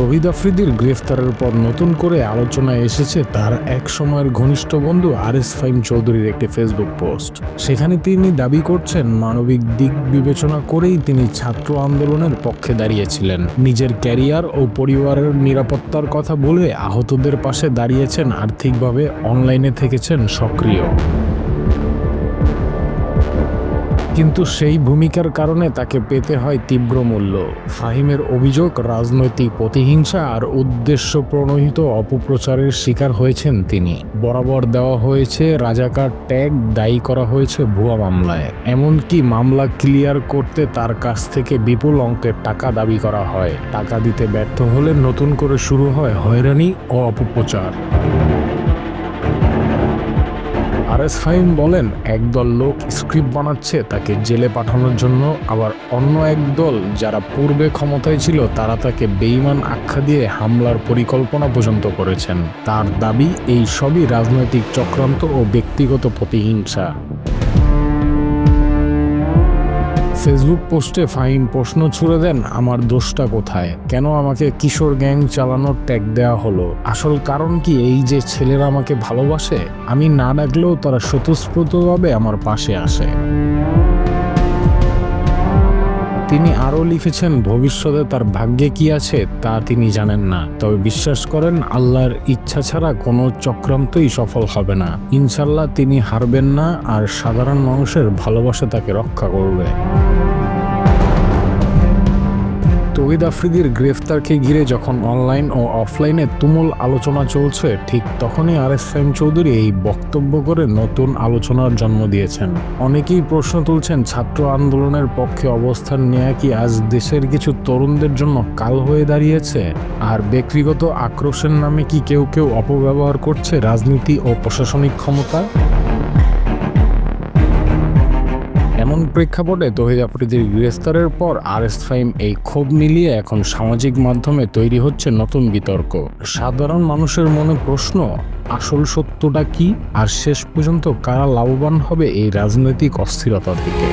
তৌহিদ আফ্রিদির গ্রেফতারের পর নতুন করে আলোচনায় এসেছে তার এক সময়ের ঘনিষ্ঠ বন্ধু আরএস ফাহিম চৌধুরীর একটি ফেসবুক পোস্ট। সেখানে তিনি দাবি করছেন মানবিক দিক বিবেচনা করেই তিনি ছাত্র আন্দোলনের পক্ষে দাঁড়িয়েছিলেন। নিজের ক্যারিয়ার ও পরিবারের নিরাপত্তার কথা বলে আহতদের পাশে দাঁড়িয়েছেন, আর্থিকভাবে অনলাইনে থেকেছেন সক্রিয়। কিন্তু সেই ভূমিকার কারণে তাকে পেতে হয় তীব্র মূল্য। ফাহিমের অভিযোগ, রাজনৈতিক প্রতিহিংসা আর উদ্দেশ্য প্রণোদিত অপপ্রচারের শিকার হয়েছেন তিনি। বরাবর দেওয়া হয়েছে রাজাকার ট্যাগ, দায়ী করা হয়েছে ভুয়া মামলায়। এমনকি মামলা ক্লিয়ার করতে তার কাছ থেকে বিপুল অঙ্কের টাকা দাবি করা হয়। টাকা দিতে ব্যর্থ হলে নতুন করে শুরু হয় হয়রানি ও অপপ্রচার। আরএস ফাহিম বলেন, একদল লোক স্ক্রিপ্ট বানাচ্ছে তাকে জেলে পাঠানোর জন্য, আবার অন্য একদল যারা পূর্বে ক্ষমতায় ছিল তারা তাকে বেঈমান আখ্যা দিয়ে হামলার পরিকল্পনা পর্যন্ত করেছেন। তার দাবি, এই সবই রাজনৈতিক চক্রান্ত ও ব্যক্তিগত প্রতিহিংসা। ফেসবুক পোস্টে ফাহিম প্রশ্ন ছুড়ে দেন, আমার দোষটা কোথায়? কেন আমাকে কিশোর গ্যাং চালানোর ট্যাগ দেওয়া হলো? আসল কারণ কি এই যে ছেলেরা আমাকে ভালোবাসে? আমি না ডাকলেও তারা স্বতঃস্ফূর্তভাবে আমার পাশে আসে। তিনি আরও লিখেছেন, ভবিষ্যতে তার ভাগ্যে কি আছে তা তিনি জানেন না, তবে বিশ্বাস করেন আল্লাহর ইচ্ছা ছাড়া কোনো চক্রান্তই সফল হবে না। ইনশাল্লাহ তিনি হারবেন না, আর সাধারণ মানুষের ভালোবাসা তাকে রক্ষা করবে। তৌহিদ আফ্রিদির গ্রেফতারকে ঘিরে যখন অনলাইন ও অফলাইনে তুমুল আলোচনা চলছে, ঠিক তখনই আরএস ফাহিম চৌধুরী এই বক্তব্য করে নতুন আলোচনার জন্ম দিয়েছেন। অনেকেই প্রশ্ন তুলছেন, ছাত্র আন্দোলনের পক্ষে অবস্থান নেওয়া কি আজ দেশের কিছু তরুণদের জন্য কাল হয়ে দাঁড়িয়েছে? আর ব্যক্তিগত আক্রোশের নামে কি কেউ কেউ অপব্যবহার করছে রাজনীতি ও প্রশাসনিক ক্ষমতা? এমন প্রেক্ষাপটে তৌহিদ আফ্রিদির গ্রেফতারের পর আরএস ফাহিম এই ক্ষোভ মিলিয়ে এখন সামাজিক মাধ্যমে তৈরি হচ্ছে নতুন বিতর্ক। সাধারণ মানুষের মনে প্রশ্ন, আসল সত্যটা কি? আর শেষ পর্যন্ত কারা লাভবান হবে এই রাজনৈতিক অস্থিরতা থেকে?